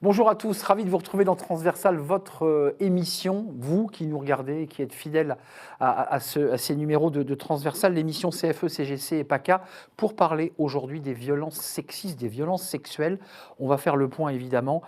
Bonjour à tous, ravi de vous retrouver dans Transversal, votre émission, vous qui nous regardez et qui êtes fidèles à ces numéros de Transversal, l'émission CFE, CGC et PACA, pour parler aujourd'hui des violences sexistes, des violences sexuelles. On va faire le point évidemment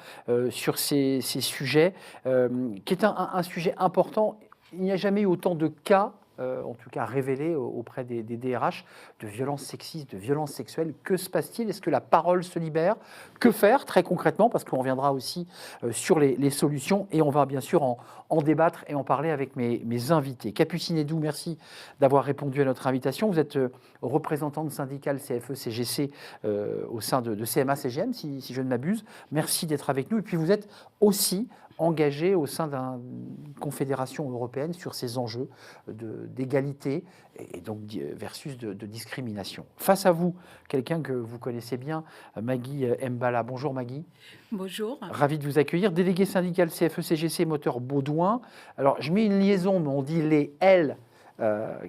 sur ces sujets, qui est un sujet important. Il n'y a jamais eu autant de cas en tout cas révélés auprès des DRH, de violences sexistes, de violences sexuelles. Que se passe-t-il? Est-ce que la parole se libère? Que faire très concrètement? Parce qu'on reviendra aussi sur les solutions et on va bien sûr en débattre et en parler avec mes invités. Capucine Edou, merci d'avoir répondu à notre invitation. Vous êtes représentante syndicale CFE-CGC au sein de CMA-CGM, si je ne m'abuse. Merci d'être avec nous. Et puis vous êtes aussi engagé au sein d'une confédération européenne sur ces enjeux d'égalité et donc versus de discrimination. Face à vous, quelqu'un que vous connaissez bien, Maggie Mbala. Bonjour Maggie. Bonjour. Ravi de vous accueillir. Délégué syndical CFE-CGC Moteur Baudouin. Alors je mets une liaison, mais on dit les L,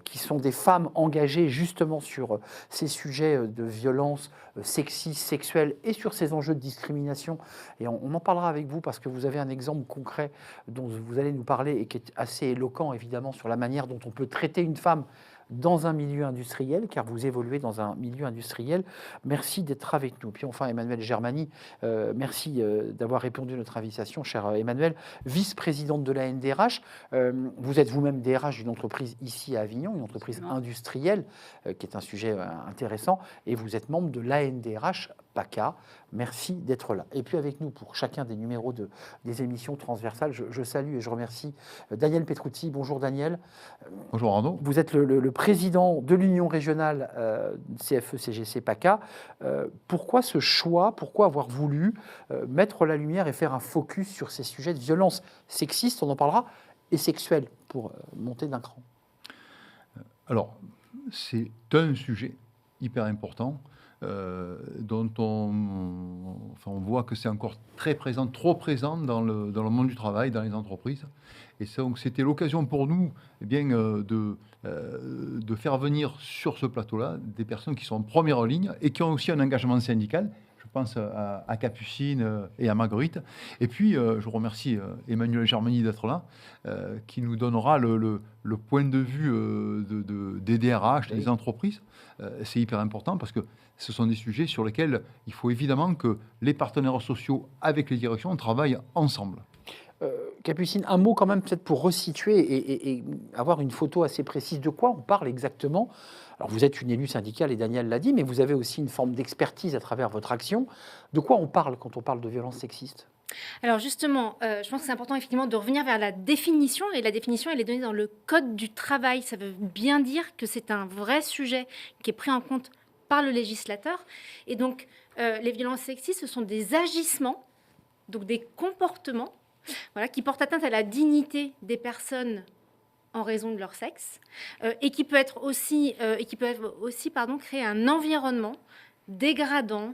qui sont des femmes engagées justement sur ces sujets de violence sexistes, sexuelles et sur ces enjeux de discrimination. Et on en parlera avec vous parce que vous avez un exemple concret dont vous allez nous parler et qui est assez éloquent évidemment sur la manière dont on peut traiter une femme dans un milieu industriel, car vous évoluez dans un milieu industriel. Merci d'être avec nous. Puis enfin, Emmanuelle Germani, merci d'avoir répondu à notre invitation, cher Emmanuelle, vice-présidente de la NDRH. Vous êtes vous-même DRH d'une entreprise ici à Avignon, une entreprise industrielle, qui est un sujet intéressant, et vous êtes membre de l'ANDRH PACA. Merci d'être là. Et puis avec nous pour chacun des numéros des émissions transversales, je salue et je remercie Daniel Petrucci. Bonjour Daniel. Bonjour Arnaud. Vous êtes le président de l'Union régionale CFE-CGC PACA. Pourquoi ce choix? Pourquoi avoir voulu mettre la lumière et faire un focus sur ces sujets de violence sexiste, on en parlera, et sexuelle, pour monter d'un cran? Alors, c'est un sujet hyper important dont on voit que c'est encore très présent, trop présent dans le monde du travail, dans les entreprises. Et ça, donc, c'était l'occasion pour nous de faire venir sur ce plateau-là des personnes qui sont en première ligne et qui ont aussi un engagement syndical. Je pense à Capucine et à Marguerite. Et puis, je remercie Emmanuelle Germani d'être là, qui nous donnera le point de vue des DRH, des entreprises. C'est hyper important parce que ce sont des sujets sur lesquels il faut évidemment que les partenaires sociaux, avec les directions, travaillent ensemble. Capucine, un mot quand même peut-être pour resituer et avoir une photo assez précise de quoi on parle exactement. Alors vous êtes une élue syndicale et Daniel l'a dit, mais vous avez aussi une forme d'expertise à travers votre action. De quoi on parle quand on parle de violence sexiste? Alors justement, je pense que c'est important effectivement de revenir vers la définition, et la définition elle est donnée dans le Code du travail. Ça veut bien dire que c'est un vrai sujet qui est pris en compte par le législateur. Et donc les violences sexistes, ce sont des agissements, donc des comportements, voilà, qui portent atteinte à la dignité des personnes en raison de leur sexe, et qui peuvent aussi créer un environnement dégradant,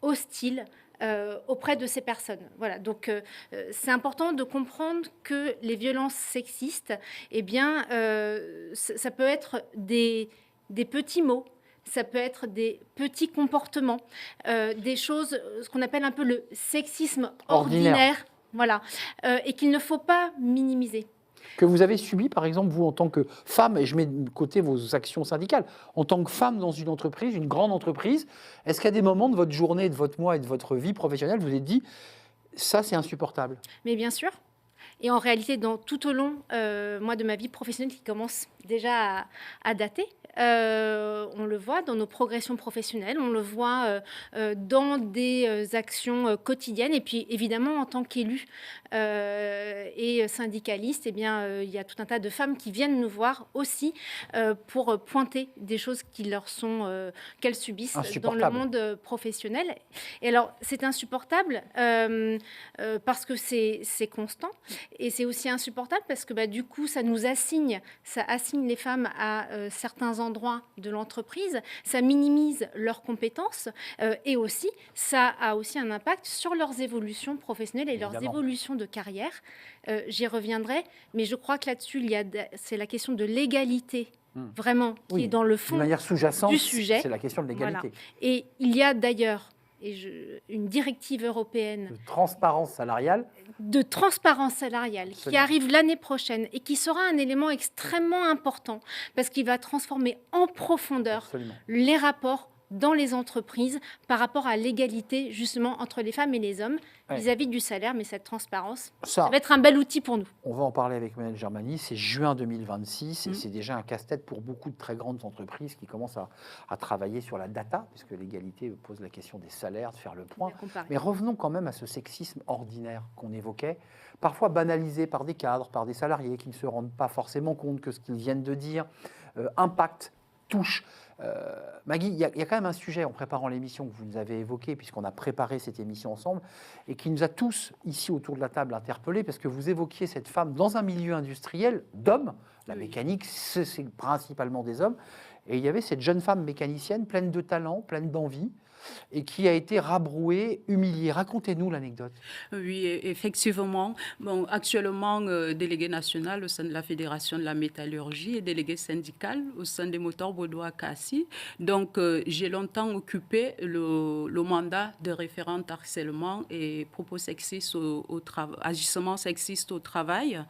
hostile auprès de ces personnes. Voilà, donc c'est important de comprendre que les violences sexistes, eh bien, ça peut être des petits mots, ça peut être des petits comportements, des choses, ce qu'on appelle un peu le sexisme ordinaire. Voilà, et qu'il ne faut pas minimiser. Que vous avez subi, par exemple, vous, en tant que femme, et je mets de côté vos actions syndicales, en tant que femme dans une entreprise, une grande entreprise, est-ce qu'à des moments de votre journée, de votre mois et de votre vie professionnelle, vous vous êtes dit, ça c'est insupportable? Mais bien sûr. Et en réalité, tout au long moi, de ma vie professionnelle qui commence déjà à dater, on le voit dans nos progressions professionnelles, on le voit dans des actions quotidiennes. Et puis évidemment, en tant qu'élu et syndicaliste, eh bien, il y a tout un tas de femmes qui viennent nous voir aussi pour pointer des choses qui leur sont, qu'elles subissent dans le monde professionnel. Et alors, c'est insupportable parce que c'est constant. Et c'est aussi insupportable parce que du coup, ça assigne les femmes à certains endroits de l'entreprise, ça minimise leurs compétences et aussi, ça a aussi un impact sur leurs évolutions professionnelles et leurs évolutions de carrière. J'y reviendrai, mais je crois que là-dessus, c'est la question de l'égalité, vraiment, qui est dans le fond de manière sous-jacente, du sujet. C'est la question de l'égalité. Voilà. Et il y a d'ailleurs une directive européenne De transparence salariale. de transparence salariale qui Absolument. arrive l'année prochaine et qui sera un élément extrêmement important parce qu'il va transformer en profondeur Absolument. les rapports dans les entreprises par rapport à l'égalité justement entre les femmes et les hommes Ouais. vis-à-vis du salaire. Mais cette transparence, Ça, ça va être un bel outil pour nous. on va en parler avec Emmanuelle Germany. C'est juin 2026 et c'est déjà un casse-tête pour beaucoup de très grandes entreprises qui commencent à travailler sur la data, puisque l'égalité pose la question des salaires, de faire le point. Bien comparé. Mais revenons quand même à ce sexisme ordinaire qu'on évoquait, parfois banalisé par des cadres, par des salariés qui ne se rendent pas forcément compte que ce qu'ils viennent de dire impacte, touche. Maggie, il y a quand même un sujet en préparant l'émission que vous nous avez évoqué, puisqu'on a préparé cette émission ensemble, et qui nous a tous, ici autour de la table, interpellés, parce que vous évoquiez cette femme dans un milieu industriel d'hommes. La Oui. mécanique, c'est principalement des hommes. Et il y avait cette jeune femme mécanicienne, pleine de talent, pleine d'envie, et qui a été rabrouée, humiliée. Racontez-nous l'anecdote. Oui, effectivement. Bon, actuellement, délégué national au sein de la Fédération de la métallurgie et délégué syndical au sein des moteurs Baudouin Cassis. Donc, j'ai longtemps occupé le mandat de référente harcèlement et propos sexistes au travail, agissement sexiste au travail.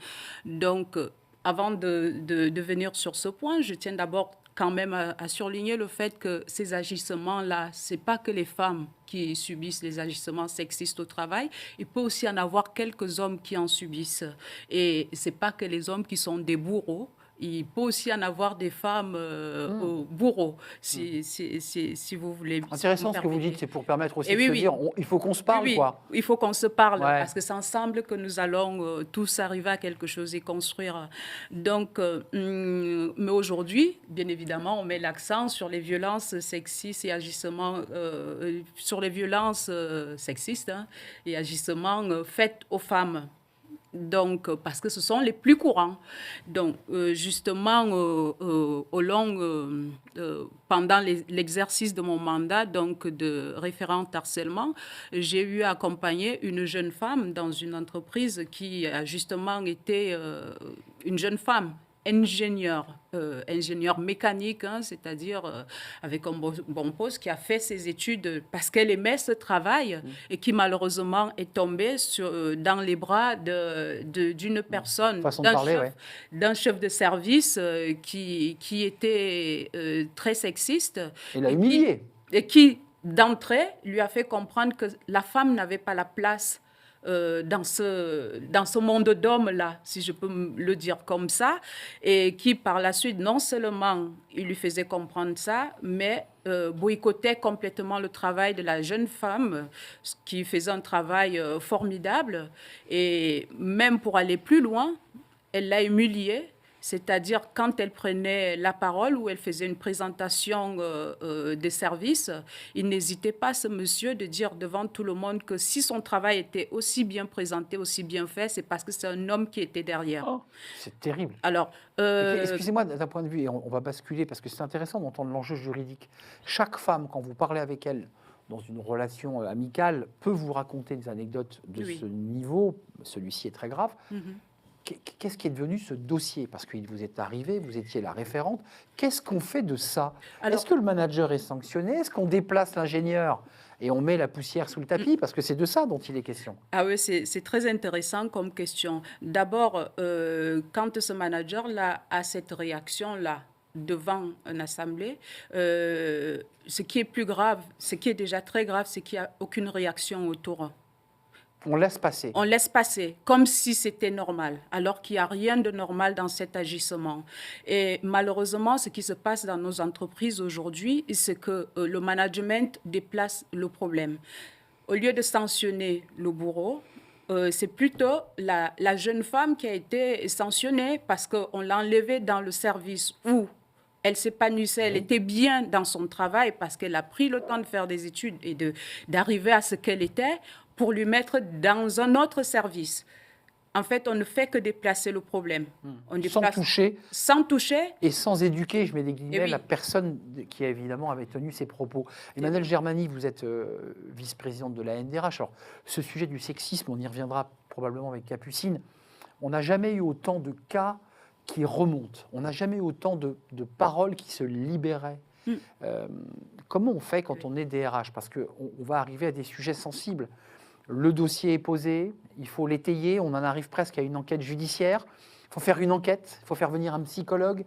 Donc, avant de venir sur ce point, je tiens d'abord quand même à surligner le fait que ces agissements-là, ce n'est pas que les femmes qui subissent les agissements sexistes au travail. Il peut aussi en avoir quelques hommes qui en subissent. Et ce n'est pas que les hommes qui sont des bourreaux. Il peut aussi en avoir des femmes bourreaux, si vous voulez. Intéressant si ce vous que vous permettez. dites, c'est pour permettre aussi Et de oui, se oui. dire, il faut qu'on se parle, Oui, quoi. il faut qu'on se parle, Ouais. parce que c'est ensemble que nous allons tous arriver à quelque chose et construire. Donc, mais aujourd'hui, bien évidemment, on met l'accent sur les violences sexistes et agissements, sur les violences sexistes et agissements faits aux femmes. Donc, parce que ce sont les plus courants. Donc, justement, pendant l'exercice de mon mandat donc de référente harcèlement, j'ai eu à accompagner une jeune femme dans une entreprise qui a justement été une jeune femme ingénieur mécanique, c'est-à-dire avec un bon poste, qui a fait ses études parce qu'elle aimait ce travail et qui malheureusement est tombée dans les bras d'une personne, Façon de parler, ouais. d'un chef de service qui était très sexiste. Et l'a humiliée. Et qui, d'entrée, lui a fait comprendre que la femme n'avait pas la place dans ce monde d'hommes-là, si je peux le dire comme ça, et qui, par la suite, non seulement il lui faisait comprendre ça, mais boycottait complètement le travail de la jeune femme, qui faisait un travail formidable. Et même pour aller plus loin, elle l'a humiliée. C'est-à-dire quand elle prenait la parole ou elle faisait une présentation des services, il n'hésitait pas, ce monsieur, de dire devant tout le monde que si son travail était aussi bien présenté, aussi bien fait, c'est parce que c'est un homme qui était derrière. Oh, c'est terrible. Alors, excusez-moi, d'un point de vue, et on va basculer, parce que c'est intéressant d'entendre l'enjeu juridique. Chaque femme, quand vous parlez avec elle dans une relation amicale, peut vous raconter des anecdotes de Oui. ce niveau. Celui-ci est très grave. mhm. Qu'est-ce qui est devenu ce dossier? Parce qu'il vous est arrivé, vous étiez la référente. Qu'est-ce qu'on fait de ça? Alors- Est-ce que le manager est sanctionné? Est-ce qu'on déplace l'ingénieur et on met la poussière sous le tapis? Parce que c'est de ça dont il est question. Ah oui, c'est très intéressant comme question. D'abord, quand ce manager-là a cette réaction-là devant une assemblée, ce qui est plus grave, ce qui est déjà très grave, c'est qu'il n'y a aucune réaction autour. On laisse passer. On laisse passer comme si c'était normal, alors qu'il n'y a rien de normal dans cet agissement. Et malheureusement, ce qui se passe dans nos entreprises aujourd'hui, c'est que le management déplace le problème. Au lieu de sanctionner le bourreau, c'est plutôt la jeune femme qui a été sanctionnée parce qu'on l'a enlevée dans le service où elle s'épanouissait, elle était bien dans son travail parce qu'elle a pris le temps de faire des études et d'arriver à ce qu'elle était pour lui mettre dans un autre service. En fait, on ne fait que déplacer le problème. On déplace sans toucher. Et sans éduquer, je mets des guillemets, oui. la personne qui évidemment avait tenu ses propos. Emmanuelle Germany, vous êtes vice-présidente de la NDRH. Alors, ce sujet du sexisme, on y reviendra probablement avec Capucine. On n'a jamais eu autant de cas qui remontent. On n'a jamais eu autant de paroles qui se libéraient. Comment on fait quand on est DRH? Parce qu'on va arriver à des sujets sensibles. Le dossier est posé, il faut l'étayer, on en arrive presque à une enquête judiciaire. Il faut faire une enquête, il faut faire venir un psychologue.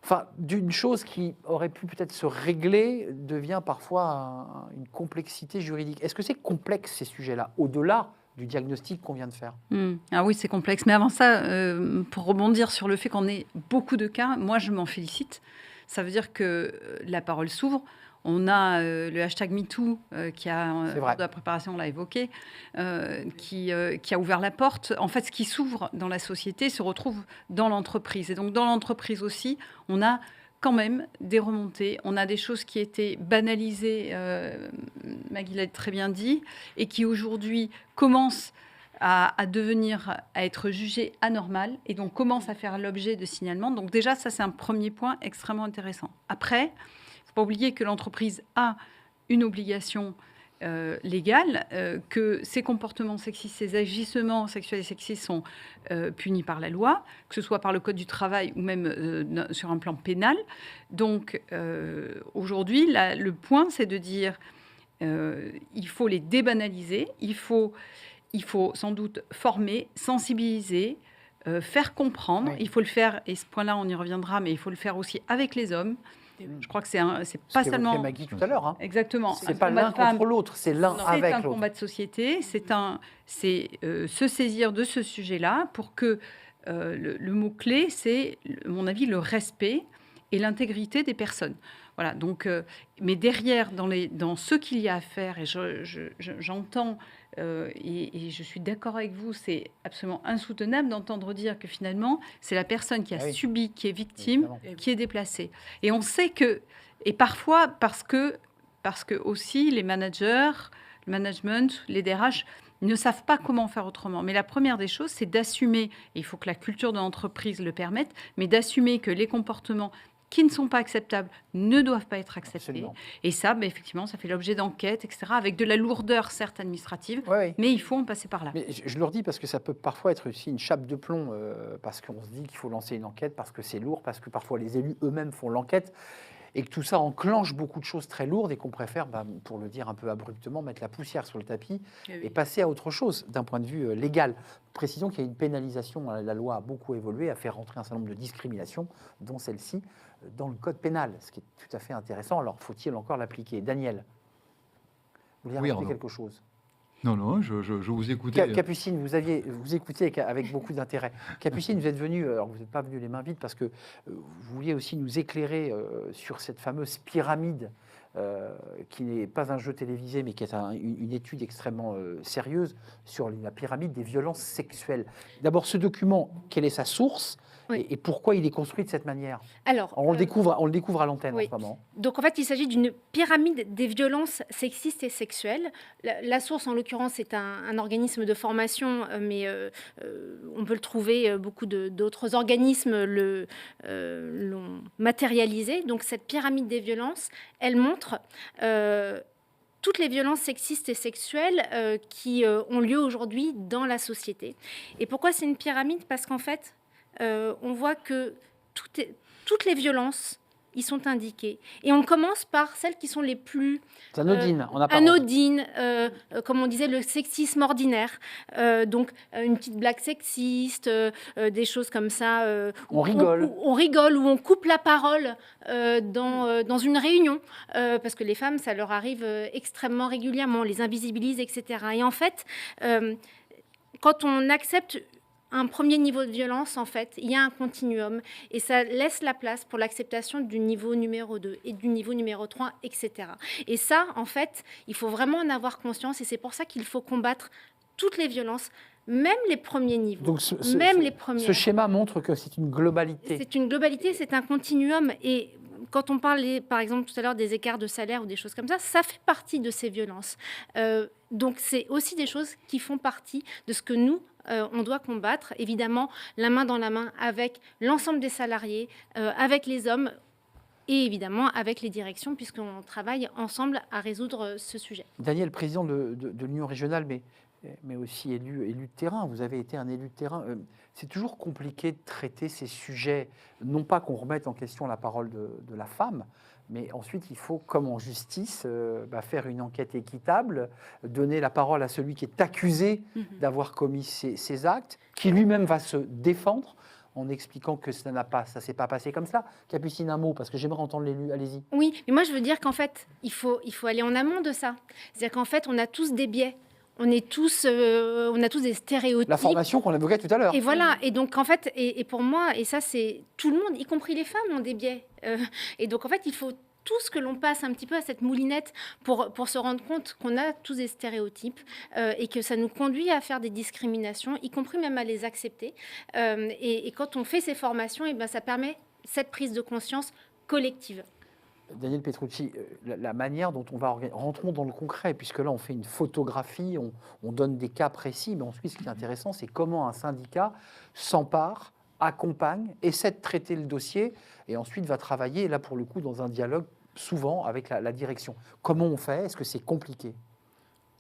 Enfin, d'une chose qui aurait pu peut-être se régler devient parfois une complexité juridique. Est-ce que c'est complexe ces sujets-là, au-delà du diagnostic qu'on vient de faire? Ah oui, c'est complexe. Mais avant ça, pour rebondir sur le fait qu'on ait beaucoup de cas, moi je m'en félicite. Ça veut dire que la parole s'ouvre. On a le hashtag MeToo qui a, C'est vrai. de la préparation, on l'a évoqué, qui a ouvert la porte. En fait, ce qui s'ouvre dans la société se retrouve dans l'entreprise. Et donc, dans l'entreprise aussi, on a quand même des remontées. On a des choses qui étaient banalisées, Maggie l'a très bien dit, et qui aujourd'hui commencent à être jugées anormales et donc commencent à faire l'objet de signalements. Donc déjà, ça, c'est un premier point extrêmement intéressant. Après, il ne faut pas oublier que l'entreprise a une obligation légale, que ces comportements sexistes, ces agissements sexuels et sexistes sont punis par la loi, que ce soit par le Code du travail ou même sur un plan pénal. Donc aujourd'hui, le point, c'est de dire il faut les débanaliser, il faut sans doute former, sensibiliser, faire comprendre. Oui. Il faut le faire, et ce point-là, on y reviendra, mais il faut le faire aussi avec les hommes. Je crois que c'est Ce pas qu'évoquait seulement... Maggie tout à l'heure. Hein. Exactement. C'est pas l'un contre l'autre, c'est l'un C'est avec un l'autre. combat de société, c'est se saisir de ce sujet-là pour que le mot-clé, c'est, à mon avis, le respect et l'intégrité des personnes. Voilà, donc, mais derrière, dans ce qu'il y a à faire, et j'entends, et je suis d'accord avec vous, c'est absolument insoutenable d'entendre dire que finalement, c'est la personne qui a Ah oui. subi, qui est victime, Évidemment. qui est déplacée. Et on sait que, et parfois, parce que aussi les managers, le management, les DRH ne savent pas comment faire autrement. Mais la première des choses, c'est d'assumer, et il faut que la culture de l'entreprise le permette, mais d'assumer que les comportements qui ne sont pas acceptables ne doivent pas être acceptés. Absolument. Et ça, effectivement, ça fait l'objet d'enquêtes, etc., avec de la lourdeur, certes, administrative, Ouais, ouais. mais il faut en passer par là. Mais je le redis parce que ça peut parfois être aussi une chape de plomb, parce qu'on se dit qu'il faut lancer une enquête, parce que c'est lourd, parce que parfois les élus eux-mêmes font l'enquête, et que tout ça enclenche beaucoup de choses très lourdes et qu'on préfère, pour le dire un peu abruptement, mettre la poussière sur le tapis et passer à autre chose d'un point de vue légal. Précisons qu'il y a une pénalisation, la loi a beaucoup évolué, a fait rentrer un certain nombre de discriminations, dont celle-ci, dans le code pénal, ce qui est tout à fait intéressant. Alors, faut-il encore l'appliquer? Daniel, vous voulez rajouter quelque chose? Non, je vous écoutais. Capucine, vous écoutez avec beaucoup d'intérêt. Capucine, vous êtes venu, alors vous n'êtes pas venu les mains vides parce que vous vouliez aussi nous éclairer sur cette fameuse pyramide qui n'est pas un jeu télévisé mais qui est une étude extrêmement sérieuse sur la pyramide des violences sexuelles. D'abord, ce document, quelle est sa source? Oui. Et pourquoi il est construit de cette manière? Alors, on le découvre à l'antenne oui. en ce moment. Donc en fait, il s'agit d'une pyramide des violences sexistes et sexuelles. La source, en l'occurrence, c'est un organisme de formation, mais on peut le trouver, beaucoup d'autres organismes l'ont matérialisé. Donc cette pyramide des violences, elle montre toutes les violences sexistes et sexuelles qui ont lieu aujourd'hui dans la société. Et pourquoi c'est une pyramide? Parce qu'en fait, on voit que toutes les violences y sont indiquées. Et on commence par celles qui sont les plus Anodines, en apparence. anodines, comme on disait, le sexisme ordinaire. Donc, une petite blague sexiste, des choses comme ça. On rigole. On rigole, ou on coupe la parole dans une réunion. Parce que les femmes, ça leur arrive extrêmement régulièrement, on les invisibilise, etc. Et en fait, quand on accepte un premier niveau de violence, en fait, il y a un continuum et ça laisse la place pour l'acceptation du niveau numéro 2 et du niveau numéro 3, etc. Et ça, en fait, il faut vraiment en avoir conscience et c'est pour ça qu'il faut combattre toutes les violences, même les premiers niveaux. Donc ce schéma montre que c'est une globalité. C'est une globalité, c'est un continuum. Et quand on parlait, par exemple, tout à l'heure des écarts de salaire ou des choses comme ça fait partie de ces violences. Donc c'est aussi des choses qui font partie de ce que nous, on doit combattre, évidemment, la main dans la main avec l'ensemble des salariés, avec les hommes et évidemment avec les directions, puisqu'on travaille ensemble à résoudre ce sujet. Daniel, président de l'Union régionale, mais aussi élu de terrain, vous avez été un élu de terrain. C'est toujours compliqué de traiter ces sujets, non pas qu'on remette en question la parole de la femme, Mais ensuite, il faut, comme en justice, faire une enquête équitable, donner la parole à celui qui est accusé d'avoir commis ces actes, qui lui-même va se défendre en expliquant que ça ne s'est pas passé comme ça. Capucine, un mot, parce que j'aimerais entendre l'élu. Allez-y. Oui, mais moi je veux dire qu'en fait, il faut aller en amont de ça. C'est-à-dire qu'en fait, on a tous des biais. On a tous des stéréotypes. La formation qu'on évoquait tout à l'heure. Et voilà. Et donc en fait, et pour moi, et ça c'est tout le monde, y compris les femmes, ont des biais. Et donc en fait, il faut tous que l'on passe un petit peu à cette moulinette pour se rendre compte qu'on a tous des stéréotypes et que ça nous conduit à faire des discriminations, y compris même à les accepter. Et quand on fait ces formations, et ben ça permet cette prise de conscience collective. Daniel Petrucci, la manière dont on va rentrons dans le concret, puisque là on fait une photographie, on donne des cas précis, mais ensuite ce qui est intéressant, c'est comment un syndicat s'empare, accompagne, essaie de traiter le dossier, et ensuite va travailler, là pour le coup, dans un dialogue souvent avec la direction. Comment on fait? Est-ce que c'est compliqué?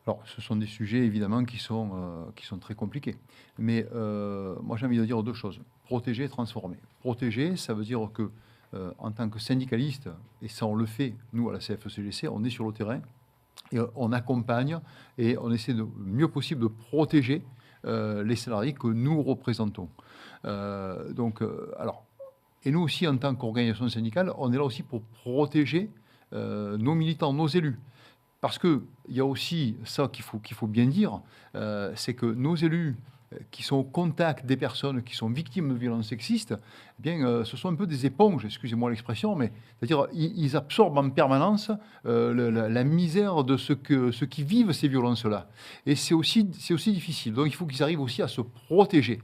Alors, ce sont des sujets évidemment qui sont très compliqués. Mais moi j'ai envie de dire deux choses. Protéger et transformer. Protéger, ça veut dire que en tant que syndicaliste, et ça on le fait, nous à la CFE-CGC, on est sur le terrain et on accompagne et on essaie le mieux possible de protéger les salariés que nous représentons. Et nous aussi, en tant qu'organisation syndicale, on est là aussi pour protéger nos militants, nos élus. Parce qu'il y a aussi ça qu'il faut bien dire, c'est que nos élus qui sont au contact des personnes qui sont victimes de violences sexistes, eh bien, ce sont un peu des éponges, excusez-moi l'expression, mais c'est-à-dire ils absorbent en permanence la misère de ceux qui vivent ces violences-là. Et c'est aussi difficile. Donc il faut qu'ils arrivent aussi à se protéger.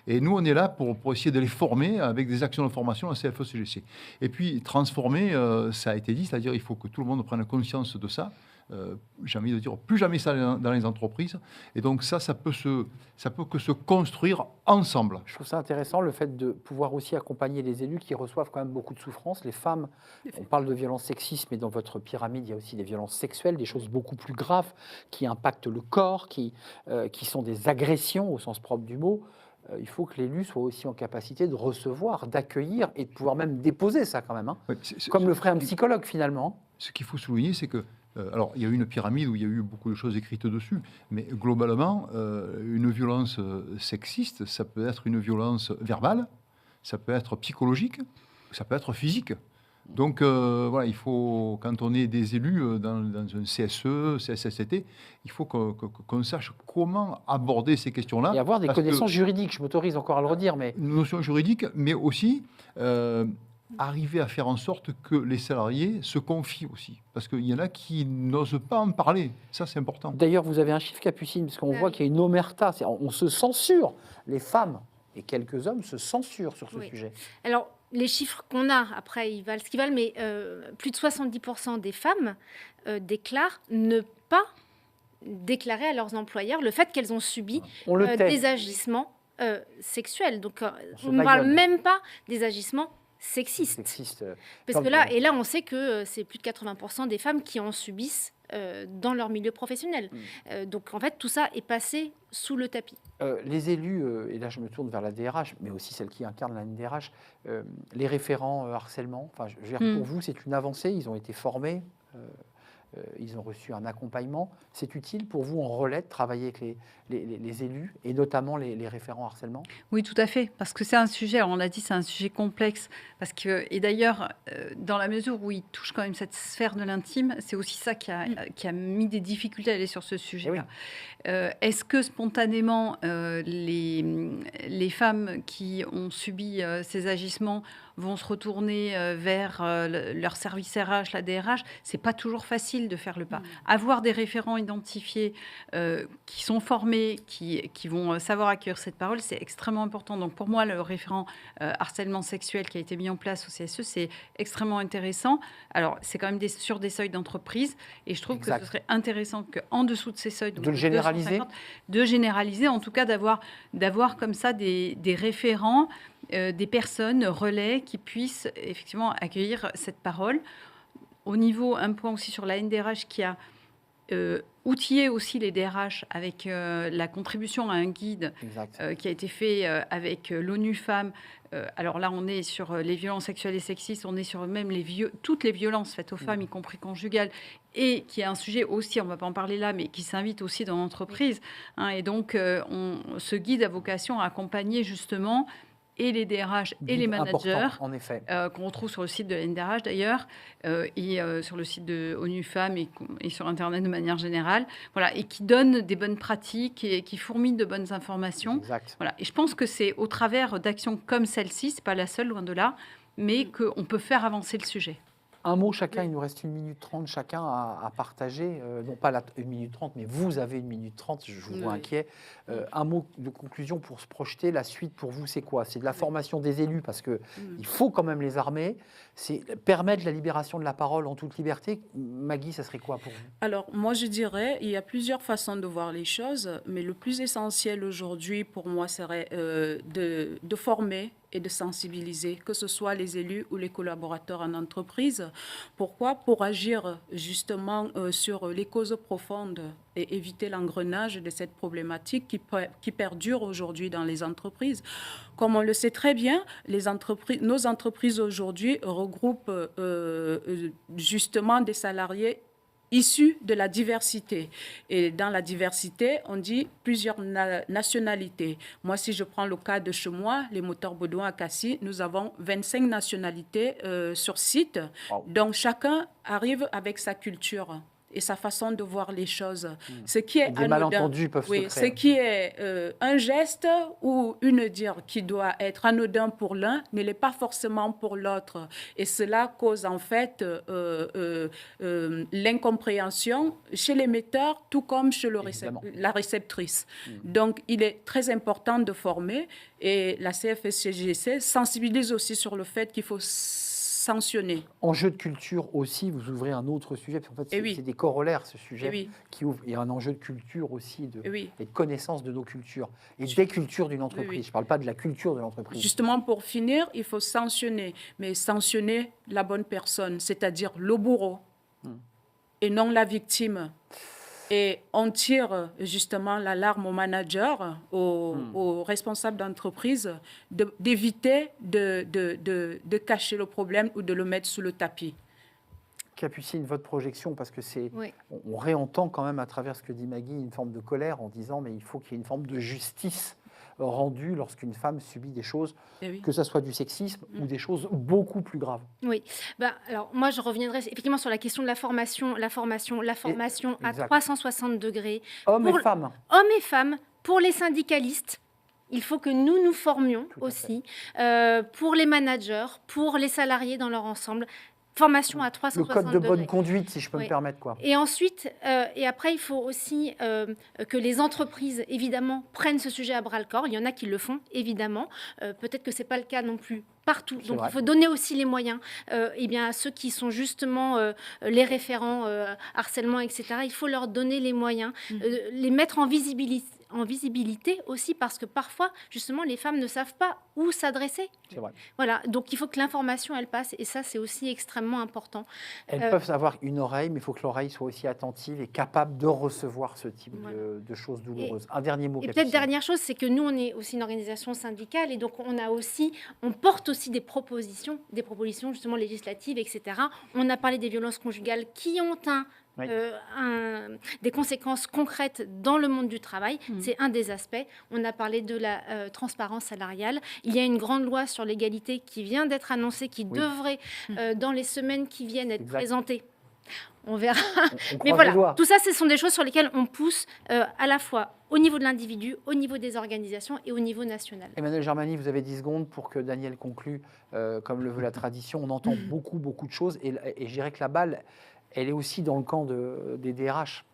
Et nous, on est là pour essayer de les former avec des actions de formation à CFE-CGC. Et puis, transformer, ça a été dit, c'est-à-dire il faut que tout le monde prenne conscience de ça. J'ai envie de dire, plus jamais ça dans les entreprises. Et donc ça peut que se construire ensemble. Je trouve ça intéressant, le fait de pouvoir aussi accompagner les élus qui reçoivent quand même beaucoup de souffrances. Les femmes, on parle de violences sexistes, mais dans votre pyramide, il y a aussi des violences sexuelles, des choses beaucoup plus graves qui impactent le corps, qui sont des agressions au sens propre du mot. Il faut que l'élu soit aussi en capacité de recevoir, d'accueillir et de pouvoir même déposer ça quand même. Hein. Oui, comme le ferait un psychologue finalement. Ce qu'il faut souligner, c'est que alors, il y a eu une pyramide où il y a eu beaucoup de choses écrites dessus, mais globalement, une violence sexiste, ça peut être une violence verbale, ça peut être psychologique, ça peut être physique. Donc, voilà, il faut, quand on est des élus dans un CSE, CSST, il faut qu'on sache comment aborder ces questions-là. Et avoir des connaissances juridiques, je m'autorise encore à le redire. Mais... Une notion juridique, mais aussi... arriver à faire en sorte que les salariés se confient aussi. Parce qu'il y en a qui n'osent pas en parler. Ça, c'est important. D'ailleurs, vous avez un chiffre, Capucine, parce qu'on voit qu'il y a une omerta. On se censure. Les femmes et quelques hommes se censurent sur ce sujet. Alors, les chiffres qu'on a, après, ils valent ce qu'ils valent, mais plus de 70% des femmes déclarent ne pas déclarer à leurs employeurs le fait qu'elles ont subi des agissements sexuels. Donc, on ne parle même pas des agissements sexiste. Parce que là, on sait que c'est plus de 80% des femmes qui en subissent dans leur milieu professionnel. Donc, en fait, tout ça est passé sous le tapis. Les élus, et là je me tourne vers la DRH, mais aussi celle qui incarne la DRH, les référents harcèlement, je veux dire, pour vous, c'est une avancée, ils ont été formés, ils ont reçu un accompagnement. C'est utile pour vous en relais de travailler avec les élus et notamment les référents harcèlement? Oui, tout à fait, parce que c'est un sujet, on l'a dit, c'est un sujet complexe. Et d'ailleurs, dans la mesure où il touche quand même cette sphère de l'intime, c'est aussi ça qui a mis des difficultés à aller sur ce sujet-là. Est-ce que spontanément, les femmes qui ont subi ces agissements vont se retourner vers leur service RH, la DRH? C'est pas toujours facile de faire le pas. Avoir des référents identifiés qui sont formés, qui vont savoir accueillir cette parole, c'est extrêmement important. Donc pour moi, le référent harcèlement sexuel qui a été mis en place au CSE, c'est extrêmement intéressant. Alors c'est quand même sur des seuils d'entreprise, et je trouve que ce serait intéressant qu'en dessous de ces seuils, donc de le généraliser. De généraliser, en tout cas d'avoir comme ça des référents, des personnes relais qui puissent effectivement accueillir cette parole. Au niveau, un point aussi sur la NDRH qui a outiller aussi les DRH avec la contribution à un guide qui a été fait avec l'ONU Femmes. Alors là, on est sur les violences sexuelles et sexistes, on est sur même toutes les violences faites aux femmes, y compris conjugales, et qui est un sujet aussi, on ne va pas en parler là, mais qui s'invite aussi dans l'entreprise. Hein, et donc, ce guide a vocation à accompagner justement et les DRH et les managers, en effet, qu'on retrouve sur le site de la NDRH d'ailleurs, et sur le site de ONU Femmes et sur Internet de manière générale, voilà, et qui donne des bonnes pratiques et qui fourmille de bonnes informations. Exact. Voilà. Et je pense que c'est au travers d'actions comme celle-ci, c'est pas la seule, loin de là, mais qu'on peut faire avancer le sujet. Un mot chacun, il nous reste 1 minute 30 chacun à partager. Non pas 1 minute 30, mais vous avez 1 minute 30, je vous vois inquiet. Un mot de conclusion pour se projeter. La suite pour vous, c'est quoi? C'est de la formation des élus, parce qu'il faut quand même les armer. C'est permettre la libération de la parole en toute liberté. Maggie, ça serait quoi pour vous? Alors, moi, je dirais, il y a plusieurs façons de voir les choses, mais le plus essentiel aujourd'hui, pour moi, serait de former et de sensibiliser, que ce soit les élus ou les collaborateurs en entreprise. Pourquoi? Pour agir justement sur les causes profondes et éviter l'engrenage de cette problématique qui perdure aujourd'hui dans les entreprises. Comme on le sait très bien, nos entreprises aujourd'hui regroupent justement des salariés issus de la diversité. Et dans la diversité, on dit plusieurs nationalités. Moi, si je prends le cas de chez moi, les moteurs Baudouin à Cassis, nous avons 25 nationalités sur site. Wow. Donc, chacun arrive avec sa culture et sa façon de voir les choses. Ce qui est des malentendus peuvent se créer. Ce qui est un geste ou une dire qui doit être anodin pour l'un ne l'est pas forcément pour l'autre. Et cela cause en fait l'incompréhension chez l'émetteur tout comme chez la réceptrice. Donc, il est très important de former et la CFE-CGC sensibilise aussi sur le fait qu'il faut sanctionner. Enjeu de culture aussi, vous ouvrez un autre sujet, parce qu'en fait, c'est des corollaires, ce sujet, qui ouvre. Il y a un enjeu de culture aussi, et de connaissance de nos cultures, et des cultures d'une entreprise. Je ne parle pas de la culture de l'entreprise. Justement, pour finir, il faut sanctionner, mais sanctionner la bonne personne, c'est-à-dire le bourreau, et non la victime. Et on tire justement l'alarme aux managers, aux responsables d'entreprise, d'éviter de cacher le problème ou de le mettre sous le tapis. Capucine, votre projection, parce que on réentend quand même à travers ce que dit Maggie une forme de colère en disant mais il faut qu'il y ait une forme de justice rendue lorsqu'une femme subit des choses, que ce soit du sexisme ou des choses beaucoup plus graves. Oui, alors moi je reviendrai effectivement sur la question de la formation à 360 degrés. Hommes et femmes. Hommes et femmes, pour les syndicalistes. Il faut que nous formions aussi, pour les managers, pour les salariés dans leur ensemble. Formation à 360 degrés. Le code de bonne conduite, si je peux me permettre. Quoi. Et ensuite, et après, il faut aussi que les entreprises, évidemment, prennent ce sujet à bras-le-corps. Il y en a qui le font, évidemment. Peut-être que ce n'est pas le cas non plus partout. Donc, il faut donner aussi les moyens à ceux qui sont justement les référents harcèlement, etc. Il faut leur donner les moyens, les mettre en visibilité aussi, parce que parfois, justement, les femmes ne savent pas où s'adresser. C'est vrai. Voilà, donc il faut que l'information, elle passe, et ça, c'est aussi extrêmement important. Elles peuvent avoir une oreille, mais il faut que l'oreille soit aussi attentive et capable de recevoir ce type de choses douloureuses. Un dernier mot. Et peut-être dernière chose, c'est que nous, on est aussi une organisation syndicale, et donc on porte aussi des propositions justement législatives, etc. On a parlé des violences conjugales qui ont des conséquences concrètes dans le monde du travail. C'est un des aspects. On a parlé de la transparence salariale. Il y a une grande loi sur l'égalité qui vient d'être annoncée, qui devrait, dans les semaines qui viennent, être présentée. On verra. Mais voilà, tout ça, ce sont des choses sur lesquelles on pousse à la fois au niveau de l'individu, au niveau des organisations et au niveau national. Emmanuelle Germani, vous avez 10 secondes pour que Daniel conclue, comme le veut la tradition. On entend beaucoup de choses, et je dirais que la balle, elle est aussi dans le camp des DRH.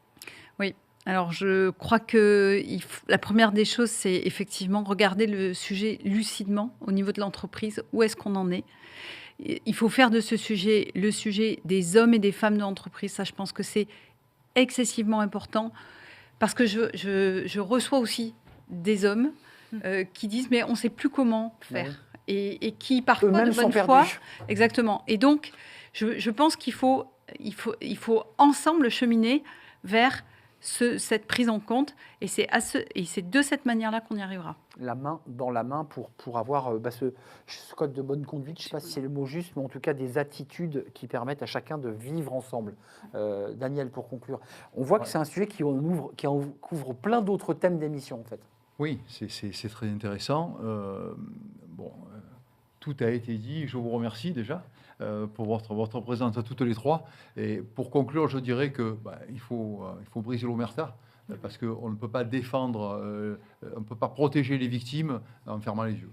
Oui. Alors, je crois que la première des choses, c'est effectivement regarder le sujet lucidement au niveau de l'entreprise. Où est-ce qu'on en est ? Il faut faire de ce sujet le sujet des hommes et des femmes de l'entreprise. Ça, je pense que c'est excessivement important, parce que je reçois aussi des hommes qui disent « mais on ne sait plus comment faire ». Et qui, parfois, de bonne foi... Exactement. Et donc, je pense qu'il faut ensemble cheminer vers cette prise en compte. Et c'est de cette manière-là qu'on y arrivera. La main dans la main pour avoir ce code de bonne conduite, je ne sais pas si c'est le mot juste, mais en tout cas des attitudes qui permettent à chacun de vivre ensemble. Daniel, pour conclure, on voit que c'est un sujet qui couvre plein d'autres thèmes d'émission en fait. Oui, c'est très intéressant. Tout a été dit. Je vous remercie déjà pour votre présence à toutes les trois. Et pour conclure, je dirais que il faut briser l'omerta parce qu'on ne peut pas défendre, on ne peut pas protéger les victimes en fermant les yeux.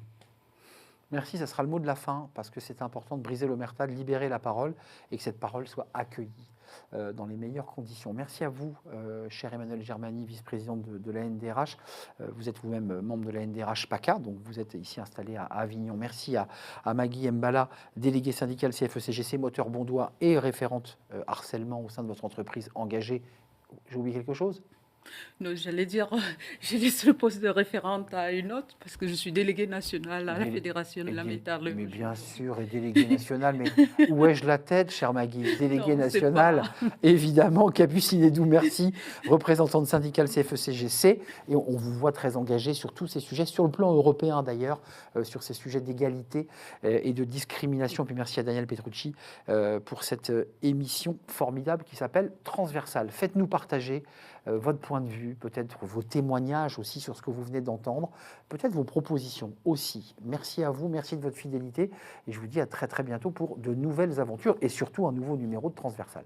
Merci, ça sera le mot de la fin parce que c'est important de briser l'omerta, de libérer la parole et que cette parole soit accueillie dans les meilleures conditions. Merci à vous, cher Emmanuel Germani, vice-président de la NDRH. Vous êtes vous-même membre de la NDRH PACA, donc vous êtes ici installé à Avignon. Merci à Maggie Mbala, déléguée syndicale CFE-CGC, moteur Bondois et référente harcèlement au sein de votre entreprise engagée. J'ai oublié quelque chose ? Non, j'allais dire, j'ai laissé le poste de référente à une autre parce que je suis déléguée nationale à la Fédération de la métallurgie. Mais bien sûr, et déléguée nationale, mais où ai-je la tête, chère Maggie ? Déléguée nationale, évidemment, Capucine Edou, merci, représentante syndicale CFE-CGC, et on vous voit très engagée sur tous ces sujets, sur le plan européen d'ailleurs, sur ces sujets d'égalité et de discrimination. Puis merci à Daniel Petrucci pour cette émission formidable qui s'appelle Transversal. Faites-nous partager votre point de vue, peut-être vos témoignages aussi sur ce que vous venez d'entendre, peut-être vos propositions aussi. Merci à vous, merci de votre fidélité et je vous dis à très très bientôt pour de nouvelles aventures et surtout un nouveau numéro de Transversal.